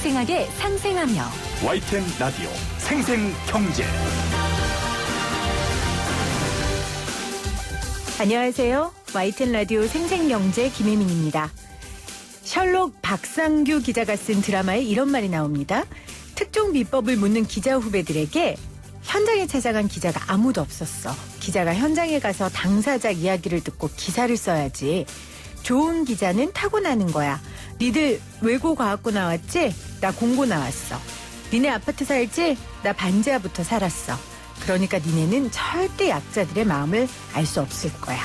생생하게 상생하며 YTN 라디오 생생경제. 안녕하세요. YTN 라디오 생생경제 김혜민입니다. 셜록 박상규 기자가 쓴 드라마에 이런 말이 나옵니다. 특종 비법을 묻는 기자 후배들에게 현장에 찾아간 기자가 아무도 없었어. 기자가 현장에 가서 당사자 이야기를 듣고 기사를 써야지. 좋은 기자는 타고나는 거야. 니들 외고과학고 나왔지? 나 공고 나왔어. 니네 아파트 살지? 나 반지하부터 살았어. 그러니까 니네는 절대 약자들의 마음을 알 수 없을 거야.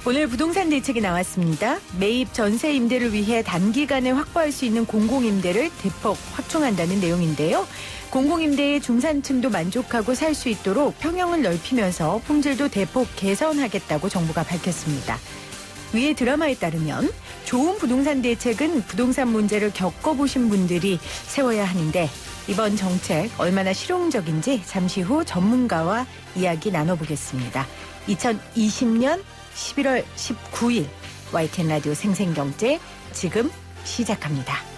오늘 부동산 대책이 나왔습니다. 매입 전세 임대를 위해 단기간에 확보할 수 있는 공공임대를 대폭 확충한다는 내용인데요. 공공임대의 중산층도 만족하고 살 수 있도록 평형을 넓히면서 품질도 대폭 개선하겠다고 정부가 밝혔습니다. 위의 드라마에 따르면 좋은 부동산 대책은 부동산 문제를 겪어보신 분들이 세워야 하는데 이번 정책 얼마나 실용적인지 잠시 후 전문가와 이야기 나눠보겠습니다. 2020년 11월 19일 YTN 라디오 생생경제 지금 시작합니다.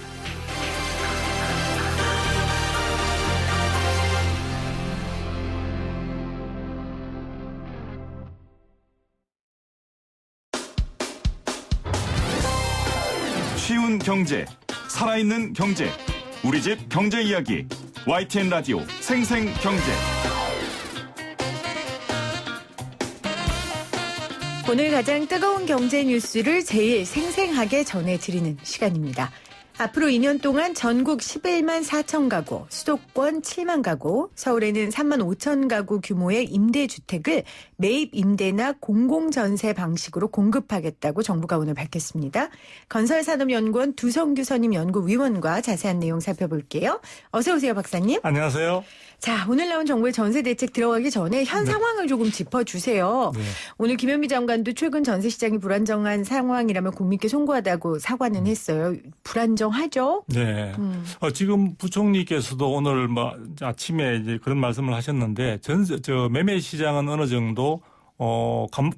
쉬운 경제, 살아있는 경제, 우리 집 경제 이야기, YTN 라디오 생생경제. 오늘 가장 뜨거운 경제 뉴스를 제일 생생하게 전해드리는 시간입니다. 앞으로 2년 동안 전국 11만 4천 가구, 수도권 7만 가구, 서울에는 3만 5천 가구 규모의 임대주택을 매입 임대나 공공전세 방식으로 공급하겠다고 정부가 오늘 밝혔습니다. 건설산업연구원 두성규 선임 연구위원과 자세한 내용 살펴볼게요. 어서 오세요, 박사님. 안녕하세요. 자, 오늘 나온 정부의 전세 대책 들어가기 전에 현 상황을 조금 짚어주세요. 네. 오늘 김현미 장관도 최근 전세 시장이 불안정한 상황이라면 국민께 송구하다고 사과는 했어요. 불안정하죠? 네. 지금 부총리께서도 오늘 아침에 이제 그런 말씀을 하셨는데 매매 시장은 어느 정도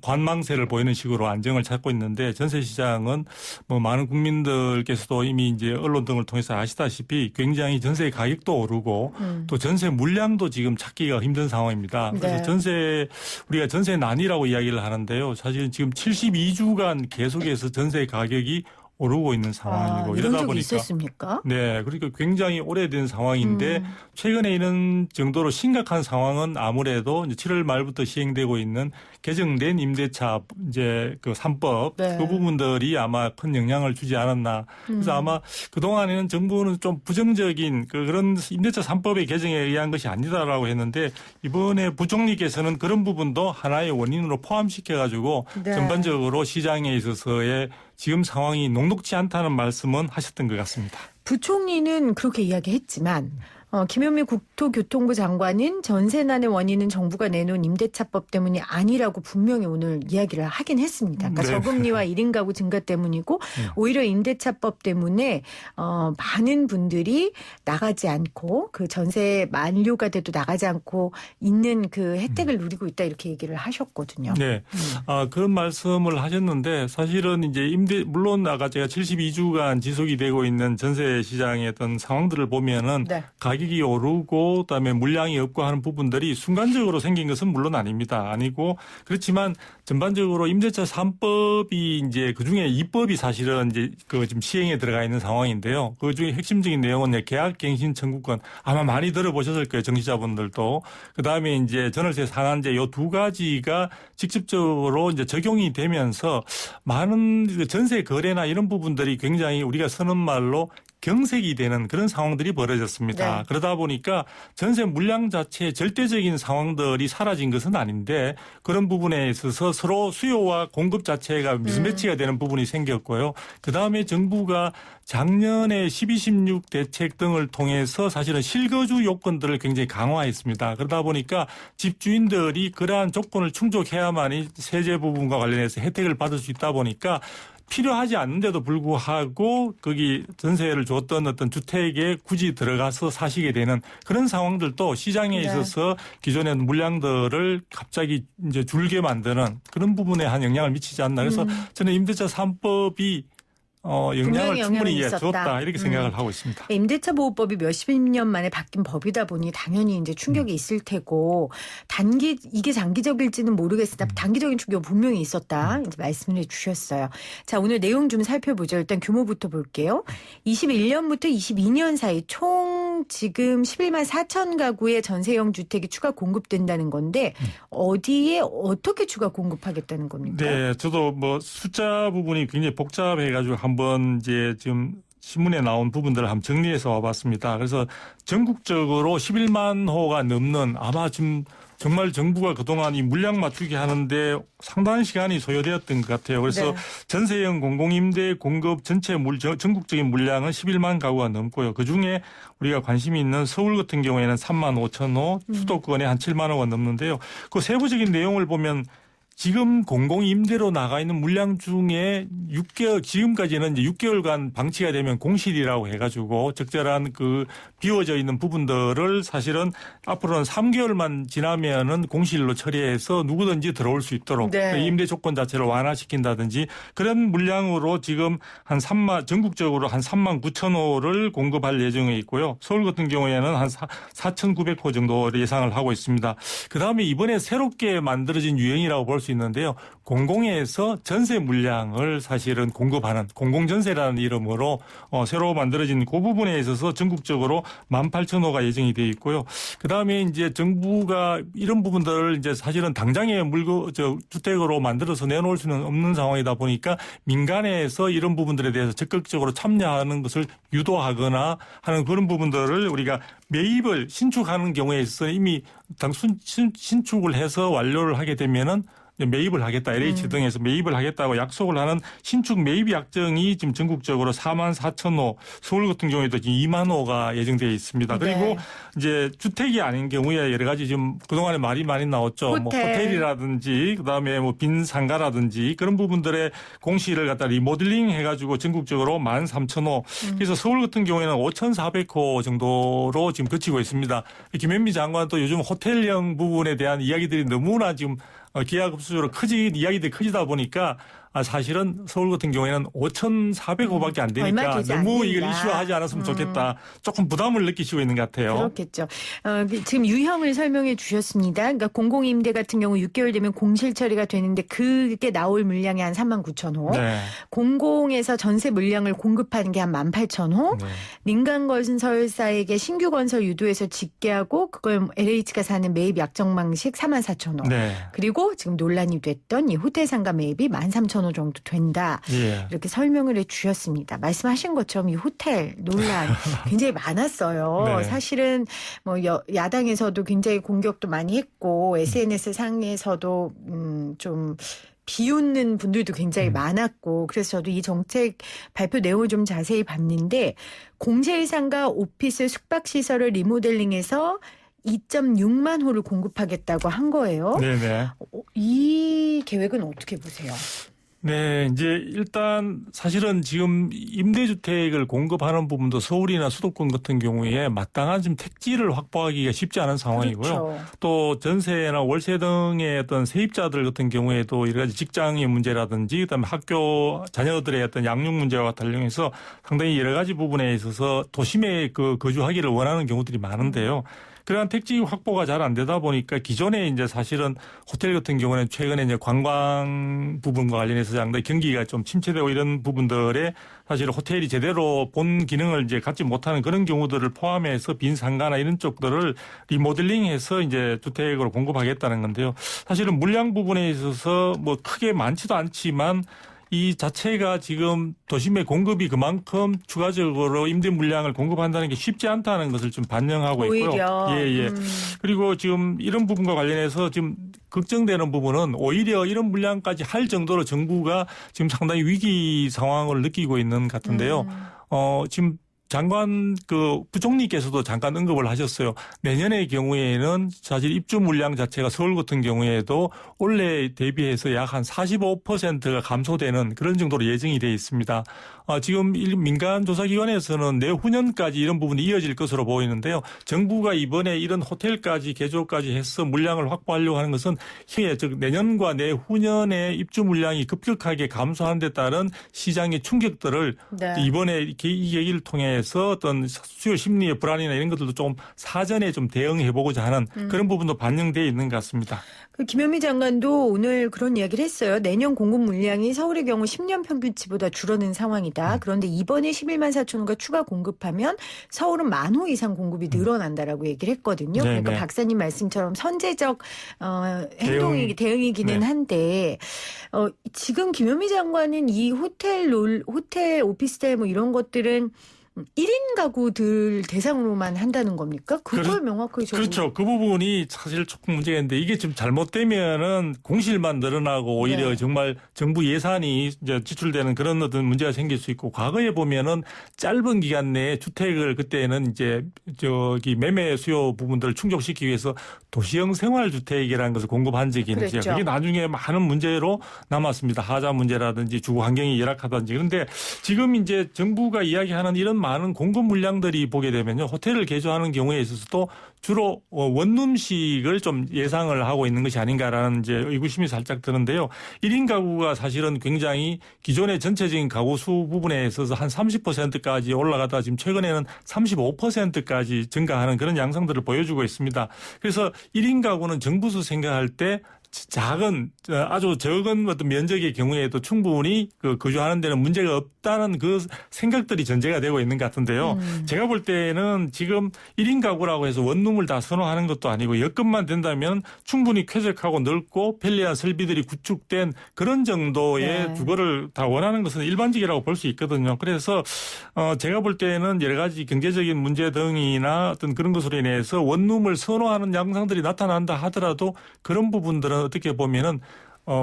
관망세를 보이는 식으로 안정을 찾고 있는데 전세 시장은 많은 국민들께서도 이미 이제 언론 등을 통해서 아시다시피 굉장히 전세 가격도 오르고 또 전세 물량도 지금 찾기가 힘든 상황입니다. 그래서 네. 우리가 전세 난이라고 이야기를 하는데요. 사실 지금 72주간 계속해서 전세 가격이 오르고 있는 상황이고 이런 이러다 적이 보니까 있었습니까? 네, 그러니까 굉장히 오래된 상황인데 최근에 이런 정도로 심각한 상황은 아무래도 이제 7월 말부터 시행되고 있는 개정된 임대차 이제 그 3법 네. 그 부분들이 아마 큰 영향을 주지 않았나. 그래서 아마 그 동안에는 정부는 좀 부정적인 그런 임대차 3법의 개정에 의한 것이 아니다라고 했는데 이번에 부총리께서는 그런 부분도 하나의 원인으로 포함시켜 가지고 네. 전반적으로 시장에 있어서의 지금 상황이 녹록지 않다는 말씀은 하셨던 것 같습니다. 부총리는 그렇게 이야기했지만 김현미 국토교통부 장관은 전세난의 원인은 정부가 내놓은 임대차법 때문이 아니라고 분명히 오늘 이야기를 하긴 했습니다. 그러니까 네. 저금리와 1인 가구 증가 때문이고 오히려 임대차법 때문에 많은 분들이 나가지 않고 그 전세 만료가 돼도 나가지 않고 있는 그 혜택을 누리고 있다 이렇게 얘기를 하셨거든요. 네. 그런 말씀을 하셨는데 사실은 이제 물론 아까 제가 72주간 지속이 되고 있는 전세 시장의 어떤 상황들을 보면은 네. 가격이 오르고 그다음에 물량이 없고 하는 부분들이 순간적으로 생긴 것은 물론 아니고 그렇지만 전반적으로 임대차 3법이 이제 그중에 2법이 사실은 이제 그 지금 시행에 들어가 있는 상황인데요. 그중에 핵심적인 내용은 계약갱신 청구권 아마 많이 들어보셨을 거예요. 정치자분들도. 그다음에 이제 전월세 상한제 요 두 가지가 직접적으로 이제 적용이 되면서 많은 전세 거래나 이런 부분들이 굉장히 우리가 쓰는 말로 경색이 되는 그런 상황들이 벌어졌습니다. 네. 그러다 보니까 전세 물량 자체의 절대적인 상황들이 사라진 것은 아닌데 그런 부분에 있어서 서로 수요와 공급 자체가 미스매치가 되는 부분이 생겼고요. 그다음에 정부가 작년에 12, 16 대책 등을 통해서 사실은 실거주 요건들을 굉장히 강화했습니다. 그러다 보니까 집주인들이 그러한 조건을 충족해야만이 세제 부분과 관련해서 혜택을 받을 수 있다 보니까 필요하지 않는데도 불구하고 거기 전세를 줬던 어떤 주택에 굳이 들어가서 사시게 되는 그런 상황들도 시장에 있어서 기존의 물량들을 갑자기 이제 줄게 만드는 그런 부분에 한 영향을 미치지 않나. 그래서 저는 임대차 3법이 영향을 분명히 충분히 영향은 줬다 있었다. 이렇게 생각을 하고 있습니다. 임대차 보호법이 몇십 년 만에 바뀐 법이다 보니 당연히 이제 충격이 있을 테고 이게 장기적일지는 모르겠으나 단기적인 충격 분명히 있었다. 이제 말씀을 해주셨어요. 자, 오늘 내용 좀 살펴보죠. 일단 규모부터 볼게요. 21년부터 22년 사이 총 지금 11만 4천 가구의 전세형 주택이 추가 공급된다는 건데 어디에 어떻게 추가 공급하겠다는 겁니까? 네, 저도 뭐 숫자 부분이 굉장히 복잡해가지고 한번 이제 지금 신문에 나온 부분들을 한번 정리해서 와봤습니다. 그래서 전국적으로 11만 호가 넘는 아마 지금 정말 정부가 그동안 이 물량 맞추기 하는데 상당한 시간이 소요되었던 것 같아요. 그래서 네. 전세형 공공임대 공급 전체 전국적인 물량은 11만 가구가 넘고요. 그중에 우리가 관심이 있는 서울 같은 경우에는 3만 5천 호, 수도권에 한 7만 호가 넘는데요. 그 세부적인 내용을 보면 지금 공공임대로 나가 있는 물량 중에 6개월, 지금까지는 이제 6개월간 방치가 되면 공실이라고 해가지고 적절한 그 비워져 있는 부분들을 사실은 앞으로는 3개월만 지나면은 공실로 처리해서 누구든지 들어올 수 있도록 네. 임대 조건 자체를 완화시킨다든지 그런 물량으로 지금 전국적으로 한 3만 9천 호를 공급할 예정에 있고요. 서울 같은 경우에는 한 4,900호 정도를 예상을 하고 있습니다. 그 다음에 이번에 새롭게 만들어진 유형이라고 볼 수 있는데요. 공공에서 전세 물량을 사실은 공급하는 공공전세라는 이름으로 새로 만들어진 그 부분에 있어서 전국적으로 18,000호가 예정이 되어 있고요. 그다음에 이제 정부가 이런 부분들을 이제 사실은 당장에 주택으로 만들어서 내놓을 수는 없는 상황이다 보니까 민간에서 이런 부분들에 대해서 적극적으로 참여하는 것을 유도하거나 하는 그런 부분들을 우리가 매입을 신축하는 경우에 있어서 이미 신축을 해서 완료를 하게 되면은 매입을 하겠다. LH 등에서 매입을 하겠다고 약속을 하는 신축 매입 약정이 지금 전국적으로 4만 4천 호, 서울 같은 경우에도 지금 2만 호가 예정되어 있습니다. 그리고 네. 이제 주택이 아닌 경우에 여러 가지 지금 그동안에 말이 많이 나왔죠. 뭐 호텔이라든지 그다음에 뭐 빈 상가라든지 그런 부분들의 공실을 갖다 리모델링 해가지고 전국적으로 13,000호. 그래서 서울 같은 경우에는 5,400호 정도로 지금 그치고 있습니다. 김현미 장관도 요즘 호텔형 부분에 대한 이야기들이 너무나 지금 기하급수적으로 이야기들이 커지다 보니까 사실은 서울 같은 경우에는 5,400호밖에 안 되니까 너무 이걸 이슈화하지 않았으면 좋겠다. 조금 부담을 느끼시고 있는 것 같아요. 그렇겠죠. 지금 유형을 설명해 주셨습니다. 그러니까 공공임대 같은 경우 6개월 되면 공실 처리가 되는데 그게 나올 물량이 한 3만 9천 호. 네. 공공에서 전세 물량을 공급하는 게 한 18,000호. 네. 민간 건설사에게 신규 건설 유도해서 짓게 하고 그걸 LH가 사는 매입 약정 방식 4만 4천 호. 네. 그리고 지금 논란이 됐던 이 호텔 상가 매입이 13,000호 정도 된다. 예. 이렇게 설명을 해 주셨습니다. 말씀하신 것처럼 이 호텔 논란 굉장히 많았어요. 네. 사실은 뭐 야당에서도 굉장히 공격도 많이 했고 SNS 상에서도 좀 비웃는 분들도 굉장히 많았고 그래서 저도 이 정책 발표 내용을 좀 자세히 봤는데 공실 상가 오피스 숙박시설을 리모델링해서 2.6만 호를 공급하겠다고 한 거예요. 네네. 이 계획은 어떻게 보세요? 네, 이제 일단 사실은 지금 임대주택을 공급하는 부분도 서울이나 수도권 같은 경우에 마땅한 지금 택지를 확보하기가 쉽지 않은 상황이고요. 그렇죠. 또 전세나 월세 등의 어떤 세입자들 같은 경우에도 여러 가지 직장의 문제라든지 그다음에 학교 자녀들의 어떤 양육 문제와 관련해서 상당히 여러 가지 부분에 있어서 도심에 거주하기를 원하는 경우들이 많은데요. 그러한 택지 확보가 잘 안 되다 보니까 기존에 이제 사실은 호텔 같은 경우는 최근에 이제 관광 부분과 관련해서 상당히 경기가 좀 침체되고 이런 부분들에 사실 호텔이 제대로 본 기능을 이제 갖지 못하는 그런 경우들을 포함해서 빈 상가나 이런 쪽들을 리모델링해서 이제 주택으로 공급하겠다는 건데요. 사실은 물량 부분에 있어서 뭐 크게 많지도 않지만 이 자체가 지금 도심의 공급이 그만큼 추가적으로 임대 물량을 공급한다는 게 쉽지 않다는 것을 좀 반영하고 있고요. 오히려. 예. 그리고 지금 이런 부분과 관련해서 지금 걱정되는 부분은 오히려 이런 물량까지 할 정도로 정부가 지금 상당히 위기 상황을 느끼고 있는 것 같은데요. 지금 장관 부총리께서도 잠깐 언급을 하셨어요. 내년의 경우에는 사실 입주 물량 자체가 서울 같은 경우에도 올해 대비해서 약 한 45%가 감소되는 그런 정도로 예정이 되어 있습니다. 지금 민간 조사기관에서는 내후년까지 이런 부분이 이어질 것으로 보이는데요. 정부가 이번에 이런 호텔까지 개조까지 해서 물량을 확보하려고 하는 것은 즉 내년과 내후년에 입주 물량이 급격하게 감소하는 데 따른 시장의 충격들을 네. 이번에 이렇게 이 얘기를 통해서 어떤 수요 심리의 불안이나 이런 것들도 좀 사전에 좀 대응해보고자 하는 그런 부분도 반영되어 있는 것 같습니다. 김현미 장관도 오늘 그런 이야기를 했어요. 내년 공급 물량이 서울의 경우 10년 평균치보다 줄어든 상황이다. 그런데 이번에 11만 4천 호가 추가 공급하면 서울은 10,000호 이상 공급이 늘어난다라고 얘기를 했거든요. 네네. 그러니까 박사님 말씀처럼 선제적 대응이기는 네. 한데 지금 김현미 장관은 이 호텔 오피스텔 뭐 이런 것들은 1인 가구들 대상으로만 한다는 겁니까? 그걸 명확하게 적으면. 그렇죠. 그 부분이 사실 조금 문제가 있는데 이게 좀 잘못되면은 공실만 늘어나고 오히려 네. 정말 정부 예산이 이제 지출되는 그런 어떤 문제가 생길 수 있고 과거에 보면은 짧은 기간 내에 주택을 그때는 이제 매매 수요 부분들을 충족시키기 위해서 도시형 생활주택이라는 것을 공급한 적이 있는데 그랬죠. 그게 나중에 많은 문제로 남았습니다. 하자 문제라든지 주거 환경이 열악하든지. 그런데 지금 이제 정부가 이야기하는 이런 많은 공급 물량들이 보게 되면요. 호텔을 개조하는 경우에 있어서도 주로 원룸식을 좀 예상을 하고 있는 것이 아닌가라는 이제 의구심이 살짝 드는데요. 1인 가구가 사실은 굉장히 기존의 전체적인 가구 수 부분에 있어서 한 30%까지 올라가다 지금 최근에는 35%까지 증가하는 그런 양상들을 보여주고 있습니다. 그래서 1인 가구는 정부에서 생각할 때 작은 아주 적은 어떤 면적의 경우에도 충분히 거주하는 데는 문제가 없다는 그 생각들이 전제가 되고 있는 것 같은데요. 제가 볼 때는 지금 1인 가구라고 해서 원룸을 다 선호하는 것도 아니고 여건만 된다면 충분히 쾌적하고 넓고 편리한 설비들이 구축된 그런 정도의 네. 주거를 다 원하는 것은 일반적이라고 볼 수 있거든요. 그래서 제가 볼 때는 여러 가지 경제적인 문제 등이나 어떤 그런 것으로 인해서 원룸을 선호하는 양상들이 나타난다 하더라도 그런 부분들은 어떻게 보면은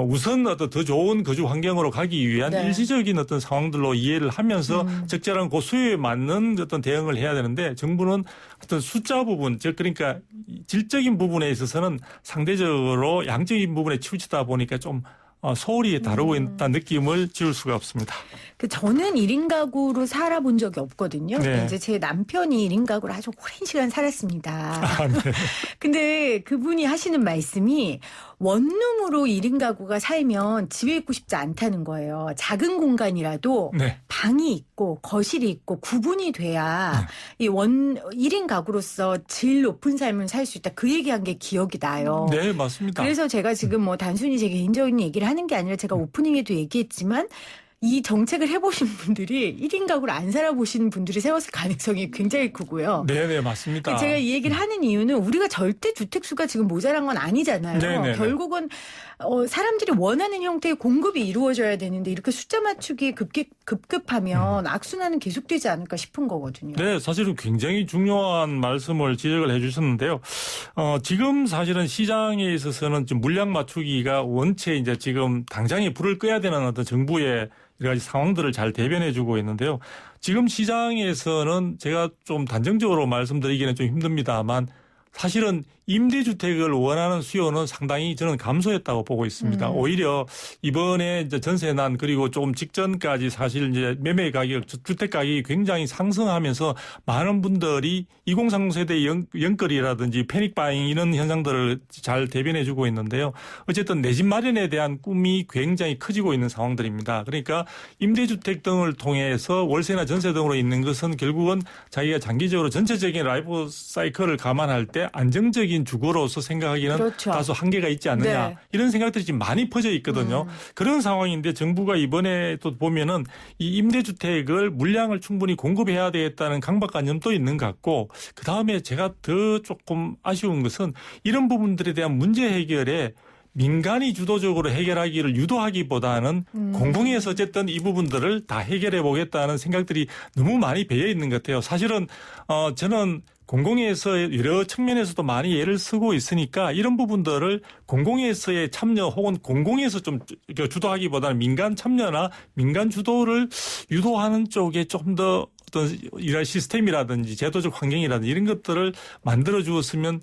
우선 어떤 더 좋은 거주 환경으로 가기 위한 네. 일시적인 어떤 상황들로 이해를 하면서 적절한 그 수요에 맞는 어떤 대응을 해야 되는데 정부는 어떤 숫자 부분, 즉 그러니까 질적인 부분에 있어서는 상대적으로 양적인 부분에 치우치다 보니까 좀 소홀히 다루고 있다는 느낌을 지울 수가 없습니다. 저는 1인 가구로 살아본 적이 없거든요. 네. 이제 제 남편이 1인 가구로 아주 오랜 시간 살았습니다. 네. 근데 그분이 하시는 말씀이 원룸으로 1인 가구가 살면 집에 있고 싶지 않다는 거예요. 작은 공간이라도 네. 방이 있고 거실이 있고 구분이 돼야 이 1인 가구로서 질 높은 삶을 살 수 있다. 그 얘기한 게 기억이 나요. 네, 맞습니다. 그래서 제가 지금 뭐 단순히 제 개인적인 얘기를 하는 게 아니라 제가 오프닝에도 얘기했지만 이 정책을 해보신 분들이 1인 가구를 안 살아보신 분들이 세웠을 가능성이 굉장히 크고요. 네, 맞습니다. 제가 이 얘기를 하는 이유는 우리가 절대 주택수가 지금 모자란 건 아니잖아요. 네네네. 결국은 사람들이 원하는 형태의 공급이 이루어져야 되는데 이렇게 숫자 맞추기 급급하면 악순환은 계속되지 않을까 싶은 거거든요. 네, 사실은 굉장히 중요한 말씀을 지적을 해 주셨는데요. 지금 사실은 시장에 있어서는 좀 물량 맞추기가 원체 이제 지금 당장에 불을 꺼야 되는 어떤 정부의 여러 가지 상황들을 잘 대변해 주고 있는데요. 지금 시장에서는 제가 좀 단정적으로 말씀드리기는 좀 힘듭니다만 사실은 임대주택을 원하는 수요는 상당히 저는 감소했다고 보고 있습니다. 오히려 이번에 이제 전세난 그리고 조금 직전까지 사실 이제 매매 가격, 주택 가격이 굉장히 상승하면서 많은 분들이 2030 세대 연끌이라든지 패닉 바잉 이런 현상들을 잘 대변해 주고 있는데요. 어쨌든 내 집 마련에 대한 꿈이 굉장히 커지고 있는 상황들입니다. 그러니까 임대주택 등을 통해서 월세나 전세 등으로 있는 것은 결국은 자기가 장기적으로 전체적인 라이프 사이클을 감안할 때 안정적인 주거로서 생각하기는 그렇죠. 다소 한계가 있지 않느냐. 네. 이런 생각들이 지금 많이 퍼져 있거든요. 그런 상황인데 정부가 이번에 또 보면은 이 임대주택을 물량을 충분히 공급해야 되겠다는 강박관념도 있는 것 같고 그다음에 제가 더 조금 아쉬운 것은 이런 부분들에 대한 문제 해결에 민간이 주도적으로 해결하기를 유도하기보다는 공공에서 어쨌든 이 부분들을 다 해결해 보겠다는 생각들이 너무 많이 배어 있는 것 같아요. 사실은 저는 공공에서 여러 측면에서도 많이 예를 쓰고 있으니까 이런 부분들을 공공에서의 참여 혹은 공공에서 좀 주도하기보다는 민간 참여나 민간 주도를 유도하는 쪽에 좀 더 어떤 일할 시스템이라든지 제도적 환경이라든지 이런 것들을 만들어 주었으면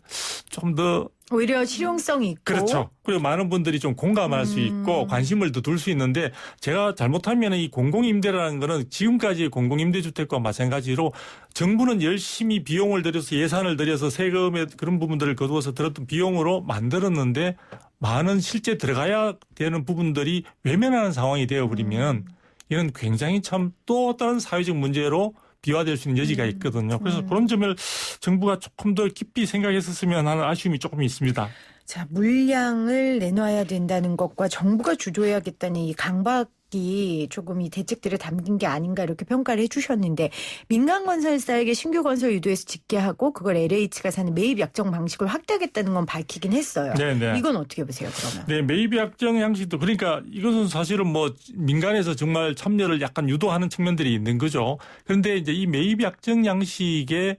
좀 더 오히려 실용성이 있고. 그렇죠. 그리고 많은 분들이 좀 공감할 수 있고 관심을 더 둘 수 있는데 제가 잘못하면 이 공공임대라는 거는 지금까지의 공공임대주택과 마찬가지로 정부는 열심히 비용을 들여서 예산을 들여서 세금의 그런 부분들을 거두어서 들었던 비용으로 만들었는데 많은 실제 들어가야 되는 부분들이 외면하는 상황이 되어버리면 이건 굉장히 참 또 다른 사회적 문제로 비화될 수 있는 여지가 있거든요. 그래서 그런 점을 정부가 조금 더 깊이 생각했었으면 하는 아쉬움이 조금 있습니다. 자, 물량을 내놔야 된다는 것과 정부가 주도해야겠다는 이 강박이 조금 이 대책들에 담긴 게 아닌가 이렇게 평가를 해주셨는데 민간 건설사에게 신규 건설 유도해서 짓게 하고 그걸 LH가 사는 매입 약정 방식을 확대하겠다는 건 밝히긴 했어요. 네네. 이건 어떻게 보세요, 그러면? 네, 매입 약정 양식도 그러니까 이것은 사실은 뭐 민간에서 정말 참여를 약간 유도하는 측면들이 있는 거죠. 그런데 이제 이 매입 약정 양식의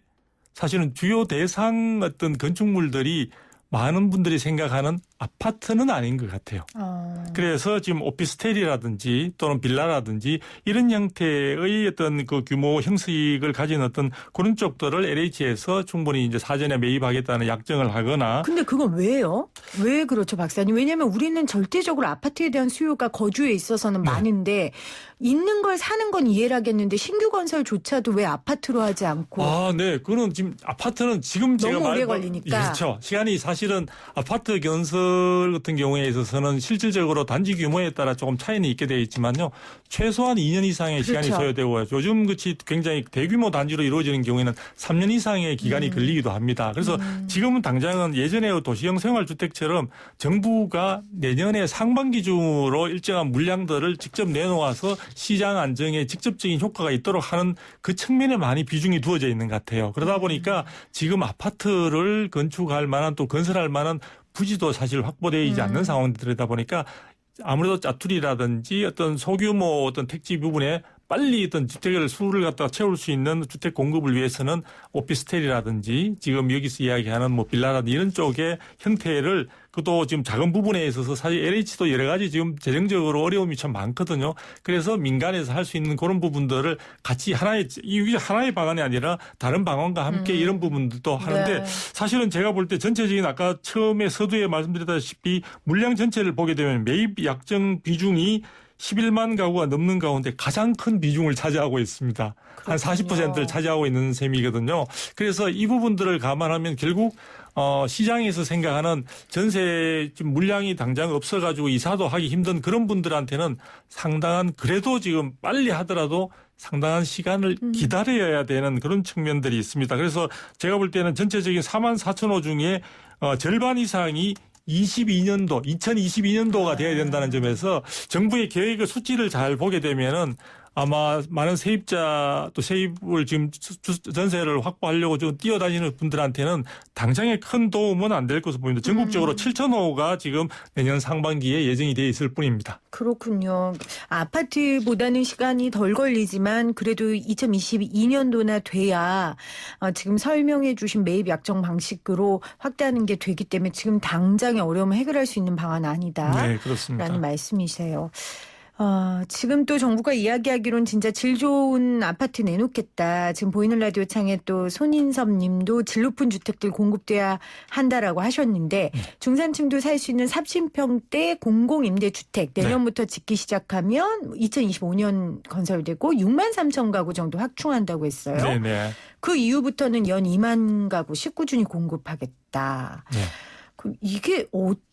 사실은 주요 대상 어떤 건축물들이 많은 분들이 생각하는 아파트는 아닌 것 같아요. 그래서 지금 오피스텔이라든지 또는 빌라라든지 이런 형태의 어떤 그 규모 형식을 가진 어떤 그런 쪽들을 LH에서 충분히 이제 사전에 매입하겠다는 약정을 하거나. 근데 그건 왜요? 왜 그렇죠, 박사님? 왜냐하면 우리는 절대적으로 아파트에 대한 수요가 거주에 있어서는 많은데 있는 걸 사는 건 이해를 하겠는데 신규 건설조차도 왜 아파트로 하지 않고. 아, 네. 그거는 지금 아파트는 지금 제가 너무 오래 걸리니까. 그렇죠. 시간이 사실은 아파트 건설 같은 경우에 있어서는 실질적으로 단지 규모에 따라 조금 차이는 있게 되어 있지만요. 최소한 2년 이상의 그렇죠. 시간이 소요되고 요즘 같이 굉장히 대규모 단지로 이루어지는 경우에는 3년 이상의 기간이 걸리기도 합니다. 그래서 지금은 당장은 예전의 도시형 생활주택처럼 정부가 내년에 상반기 중으로 일정한 물량들을 직접 내놓아서 시장 안정에 직접적인 효과가 있도록 하는 그 측면에 많이 비중이 두어져 있는 것 같아요. 그러다 보니까 지금 아파트를 건축할 만한 또 건설할 만한 부지도 사실 확보되어 있지 않는 상황들이다 보니까 아무래도 짜투리라든지 어떤 소규모 어떤 택지 부분에 빨리 어떤 주택을 수를 갖다가 채울 수 있는 주택 공급을 위해서는 오피스텔이라든지 지금 여기서 이야기하는 뭐 빌라라든지 이런 쪽의 형태를 그것도 지금 작은 부분에 있어서 사실 LH도 여러 가지 지금 재정적으로 어려움이 참 많거든요. 그래서 민간에서 할 수 있는 그런 부분들을 같이 이게 하나의 방안이 아니라 다른 방안과 함께 이런 부분들도 하는데 네. 사실은 제가 볼 때 전체적인 아까 처음에 서두에 말씀드렸다시피 물량 전체를 보게 되면 매입 약정 비중이 11만 가구가 넘는 가운데 가장 큰 비중을 차지하고 있습니다. 한 40%를 차지하고 있는 셈이거든요. 그래서 이 부분들을 감안하면 결국 시장에서 생각하는 전세 지금 물량이 당장 없어가지고 이사도 하기 힘든 그런 분들한테는 상당한 그래도 지금 빨리 하더라도 상당한 시간을 기다려야 되는 그런 측면들이 있습니다. 그래서 제가 볼 때는 전체적인 4만 4천 호 중에 절반 이상이 2022년도가 돼야 된다는 점에서 정부의 계획의 수치를 잘 보게 되면은 아마 많은 세입자 또 세입을 지금 전세를 확보하려고 좀 뛰어다니는 분들한테는 당장의 큰 도움은 안 될 것으로 보입니다. 전국적으로 7,000호가 지금 내년 상반기에 예정이 되어 있을 뿐입니다. 그렇군요. 아파트보다는 시간이 덜 걸리지만 그래도 2022년도나 돼야 지금 설명해 주신 매입 약정 방식으로 확대하는 게 되기 때문에 지금 당장의 어려움을 해결할 수 있는 방안은 아니다. 네, 그렇습니다. 라는 말씀이세요. 지금 또 정부가 이야기하기로는 진짜 질 좋은 아파트 내놓겠다. 지금 보이는 라디오 창에 또 손인섭 님도 질 높은 주택들 공급돼야 한다라고 하셨는데 중산층도 살 수 있는 30평대 공공임대주택 내년부터 짓기 시작하면 2025년 건설되고 6만 3천 가구 정도 확충한다고 했어요. 네네. 그 이후부터는 연 2만 가구 19준이 공급하겠다. 네. 그럼 이게 어떤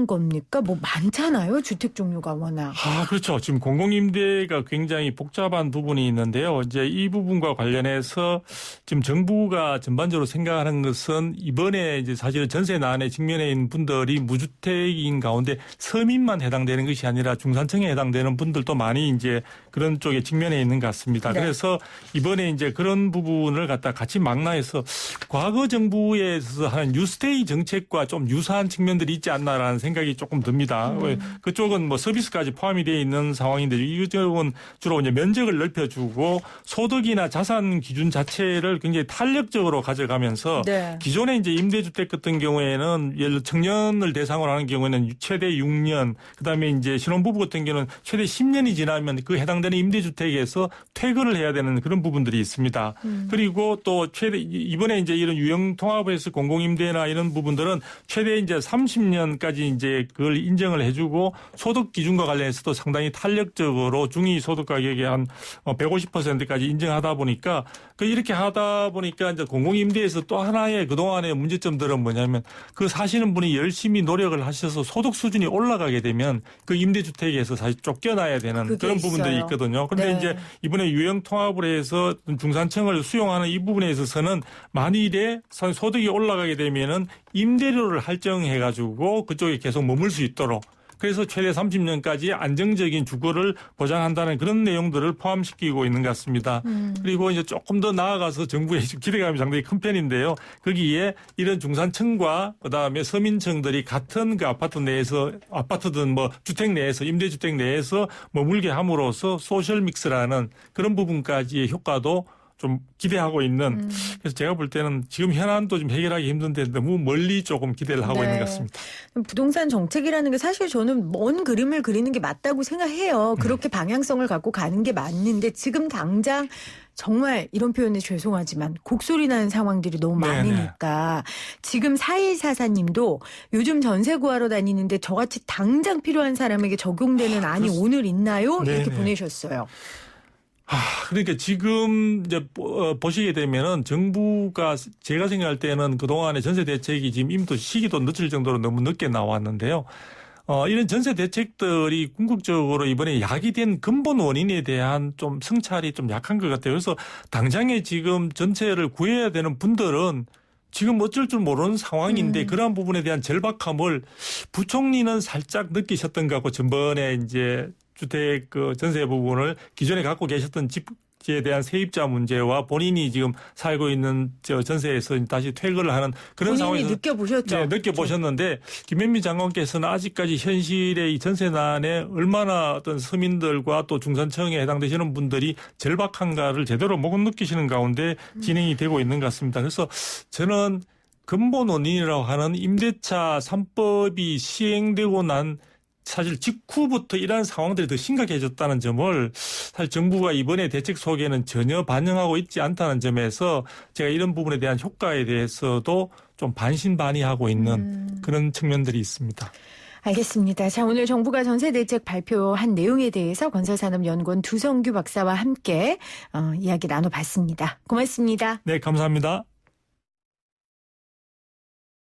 겁니까? 뭐 많잖아요. 주택 종류가 워낙. 그렇죠. 지금 공공임대가 굉장히 복잡한 부분이 있는데요. 이제 이 부분과 관련해서 지금 정부가 전반적으로 생각하는 것은 이번에 이제 사실은 전세 난에 직면해 있는 분들이 무주택인 가운데 서민만 해당되는 것이 아니라 중산층에 해당되는 분들도 많이 이제 그런 쪽에 직면해 있는 것 같습니다. 네. 그래서 이번에 이제 그런 부분을 갖다 같이 망라해서 과거 정부에서 하는 뉴스테이 정책과 좀 유사한 측면들이 있지 않나라는 생각이 조금 듭니다. 그쪽은 뭐 서비스까지 포함이 되어 있는 상황인데 이쪽은 주로 이제 면적을 넓혀주고 소득이나 자산 기준 자체를 굉장히 탄력적으로 가져가면서 네. 기존의 이제 임대주택 같은 경우에는 예를 들어 청년을 대상으로 하는 경우에는 최대 6년, 그다음에 이제 신혼부부 같은 경우는 최대 10년이 지나면 그 해당되는 해당되는 임대주택에서 퇴거를 해야 되는 그런 부분들이 있습니다. 그리고 또 최대 이번에 이제 이런 유형 통합에서 공공임대나 이런 부분들은 최대 이제 30년까지 이제 그걸 인정을 해주고 소득 기준과 관련해서도 상당히 탄력적으로 중위 소득 가격의 한 150%까지 인정하다 보니까 이렇게 하다 보니까 이제 공공임대에서 또 하나의 그동안의 문제점들은 뭐냐면 그 사시는 분이 열심히 노력을 하셔서 소득 수준이 올라가게 되면 그 임대주택에서 사실 쫓겨나야 되는 그런 부분들이 있거든요. 그런데 네. 이제 이번에 유형 통합을 해서 중산층을 수용하는 이 부분에 있어서는 만일에 소득이 올라가게 되면은 임대료를 할증해가지고 그쪽에 계속 머물 수 있도록 그래서 최대 30년까지 안정적인 주거를 보장한다는 그런 내용들을 포함시키고 있는 것 같습니다. 그리고 이제 조금 더 나아가서 정부의 기대감이 상당히 큰 편인데요. 거기에 이런 중산층과 그다음에 서민층들이 같은 그 아파트 내에서 아파트든 뭐 주택 내에서 임대주택 내에서 머물게 함으로써 소셜 믹스라는 그런 부분까지의 효과도 좀 기대하고 있는 그래서 제가 볼 때는 지금 현안도 좀 해결하기 힘든데 너무 멀리 조금 기대를 하고 있는 것 같습니다. 부동산 정책이라는 게 사실 저는 먼 그림을 그리는 게 맞다고 생각해요. 그렇게 방향성을 갖고 가는 게 맞는데 지금 당장 정말 이런 표현에 죄송하지만 곡소리 나는 상황들이 너무 많으니까 지금 4144님도 요즘 전세 구하러 다니는데 저같이 당장 필요한 사람에게 적용되는 안이 오늘 있나요? 이렇게 보내셨어요. 그러니까 지금 이제 보시게 되면은 정부가 제가 생각할 때는 그동안의 전세 대책이 지금 임도 시기도 늦을 정도로 너무 늦게 나왔는데요. 이런 전세 대책들이 궁극적으로 이번에 야기된 근본 원인에 대한 좀 성찰이 좀 약한 것 같아요. 그래서 당장에 지금 전세를 구해야 되는 분들은 지금 어쩔 줄 모르는 상황인데 그러한 부분에 대한 절박함을 부총리는 살짝 느끼셨던 것 같고 전번에 이제 주택 그 전세 부분을 기존에 갖고 계셨던 집에 대한 세입자 문제와 본인이 지금 살고 있는 전세에서 다시 퇴거를 하는 그런 상황에서 느껴보셨죠? 네, 느껴보셨는데 김현미 장관께서는 아직까지 현실의 이 전세난에 얼마나 어떤 서민들과 또 중산층에 해당되시는 분들이 절박한가를 제대로 못 느끼시는 가운데 진행이 되고 있는 것 같습니다. 그래서 저는 근본 원인이라고 하는 임대차 3법이 시행되고 난 사실 직후부터 이러한 상황들이 더 심각해졌다는 점을 사실 정부가 이번에 대책 속에는 전혀 반영하고 있지 않다는 점에서 제가 이런 부분에 대한 효과에 대해서도 좀 반신반의하고 있는 그런 측면들이 있습니다. 알겠습니다. 자, 오늘 정부가 전세대책 발표한 내용에 대해서 건설산업연구원 두성규 박사와 함께 이야기 나눠봤습니다. 고맙습니다. 네, 감사합니다.